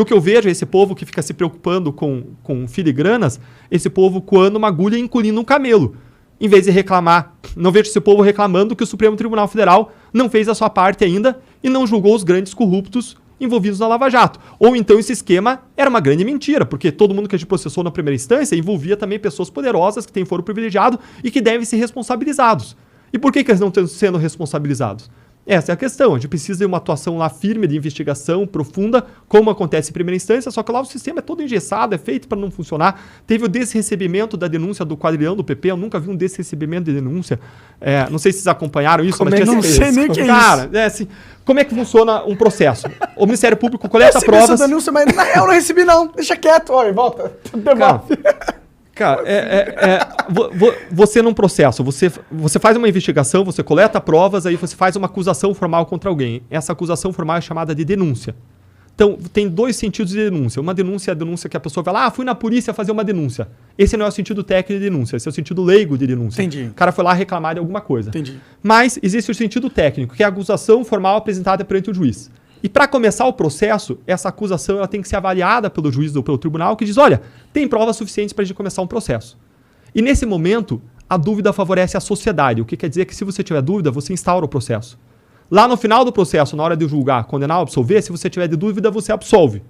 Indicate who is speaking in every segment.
Speaker 1: o que eu vejo é esse povo que fica se preocupando com filigranas, esse povo coando uma agulha e engolindo um camelo. Em vez de reclamar, não vejo esse povo reclamando que o Supremo Tribunal Federal não fez a sua parte ainda e não julgou os grandes corruptos envolvidos na Lava Jato. Ou então esse esquema era uma grande mentira, porque todo mundo que a gente processou na primeira instância envolvia também pessoas poderosas que têm foro privilegiado e que devem ser responsabilizados. E por que eles não estão sendo responsabilizados? Essa é a questão. A gente precisa de uma atuação lá firme, de investigação profunda, como acontece em primeira instância, só que lá o sistema é todo engessado, é feito para não funcionar. Teve o desrecebimento da denúncia do quadrilhão do PP, eu nunca vi um desrecebimento de denúncia. Não sei se vocês acompanharam isso, mas
Speaker 2: não sei nem o que é isso.
Speaker 1: Cara, assim, como é que funciona um processo? O Ministério Público coleta provas...
Speaker 2: essa denúncia, mas na real eu não recebi não. Deixa quieto, olha, volta.
Speaker 1: Cara, você num processo, você faz uma investigação, você coleta provas, aí você faz uma acusação formal contra alguém. Essa acusação formal é chamada de denúncia. Então, tem dois sentidos de denúncia. Uma denúncia é a denúncia que a pessoa vai lá, fui na polícia fazer uma denúncia. Esse não é o sentido técnico de denúncia, esse é o sentido leigo de denúncia.
Speaker 2: Entendi.
Speaker 1: O cara foi lá reclamar de alguma coisa.
Speaker 2: Entendi.
Speaker 1: Mas existe o sentido técnico, que é a acusação formal apresentada perante o juiz. E para começar o processo, essa acusação ela tem que ser avaliada pelo juiz ou pelo tribunal, que diz, olha, tem provas suficientes para a gente começar um processo. E nesse momento, a dúvida favorece a sociedade. O que quer dizer que se você tiver dúvida, você instaura o processo. Lá no final do processo, na hora de julgar, condenar ou absolver, se você tiver de dúvida, você absolve.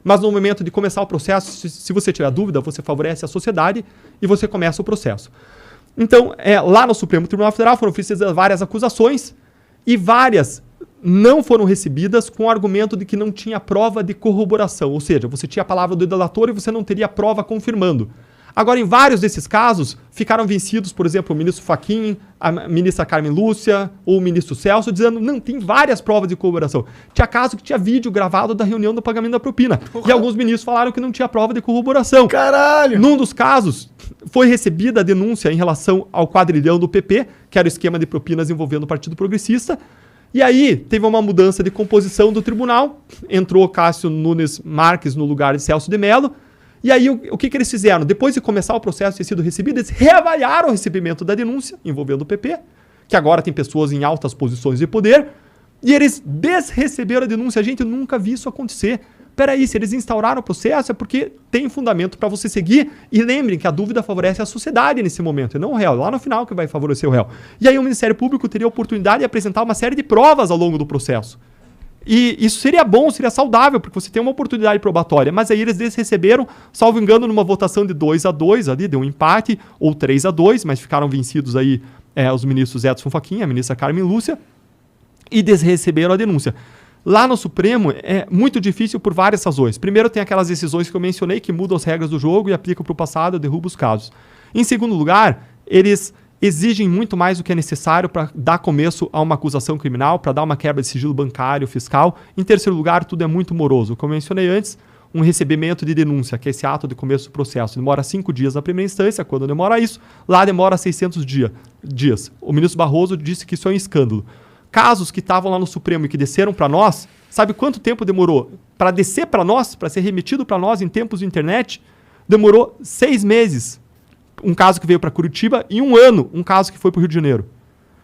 Speaker 1: Mas no momento de começar o processo, se você tiver dúvida, você favorece a sociedade e você começa o processo. Então, lá no Supremo Tribunal Federal foram feitas várias acusações e várias não foram recebidas com o argumento de que não tinha prova de corroboração, ou seja, você tinha a palavra do delator e você não teria prova confirmando. Agora, em vários desses casos, ficaram vencidos, por exemplo, o ministro Fachin, a ministra Carmen Lúcia ou o ministro Celso, dizendo, não, tem várias provas de corroboração. Tinha caso que tinha vídeo gravado da reunião do pagamento da propina. Porra. E alguns ministros falaram que não tinha prova de corroboração.
Speaker 2: Caralho!
Speaker 1: Num dos casos, foi recebida a denúncia em relação ao quadrilhão do PP, que era o esquema de propinas envolvendo o Partido Progressista. E aí, teve uma mudança de composição do tribunal, entrou Cássio Nunes Marques no lugar de Celso de Mello, e aí o que eles fizeram? Depois de começar o processo ter sido recebido, eles reavaliaram o recebimento da denúncia envolvendo o PP, que agora tem pessoas em altas posições de poder, e eles desreceberam a denúncia. A gente nunca viu isso acontecer. Peraí, se eles instauraram o processo é porque tem fundamento para você seguir. E lembrem que a dúvida favorece a sociedade nesse momento, e não o réu. Lá no final que vai favorecer o réu. E aí o Ministério Público teria a oportunidade de apresentar uma série de provas ao longo do processo. E isso seria bom, seria saudável, porque você tem uma oportunidade probatória. Mas aí eles desreceberam, salvo engano, numa votação de 2-2, ali deu um empate, ou 3-2, mas ficaram vencidos aí os ministros Edson Fachin, a ministra Carmen Lúcia, e desreceberam a denúncia. Lá no Supremo é muito difícil por várias razões. Primeiro, tem aquelas decisões que eu mencionei que mudam as regras do jogo e aplicam para o passado, derrubam os casos. Em segundo lugar, eles exigem muito mais do que é necessário para dar começo a uma acusação criminal, para dar uma quebra de sigilo bancário, fiscal. Em terceiro lugar, tudo é muito moroso. Como eu mencionei antes, um recebimento de denúncia, que é esse ato de começo do processo, demora 5 dias na primeira instância. Quando demora isso, lá demora 600 dias. O ministro Barroso disse que isso é um escândalo. Casos que estavam lá no Supremo e que desceram para nós, sabe quanto tempo demorou? Para descer para nós, para ser remetido para nós em tempos de internet, demorou 6 meses. Um caso que veio para Curitiba e 1 ano, um caso que foi para o Rio de Janeiro.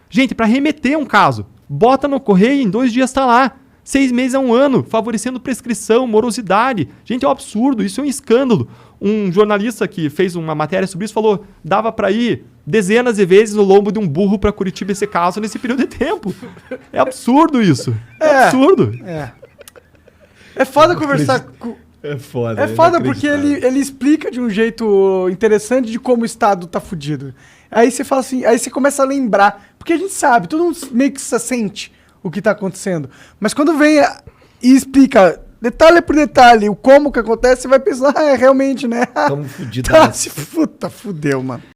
Speaker 1: Gente, para remeter um caso, bota no correio e em 2 dias está lá. 6 meses a 1 ano, favorecendo prescrição, morosidade. Gente, é um absurdo, isso é um escândalo. Um jornalista que fez uma matéria sobre isso falou, dava para ir dezenas de vezes no lombo de um burro para Curitiba esse caso nesse período de tempo. É absurdo isso. É absurdo.
Speaker 2: É foda conversar com...
Speaker 3: É foda.
Speaker 2: É foda porque ele explica de um jeito interessante de como o Estado tá fudido. Aí você fala assim, aí você começa a lembrar. Porque a gente sabe, todo mundo meio que se sente o que tá acontecendo. Mas quando vem e explica detalhe por detalhe o como que acontece, você vai pensar, realmente, né?
Speaker 3: Tamo fudido.
Speaker 2: Fudeu, mano.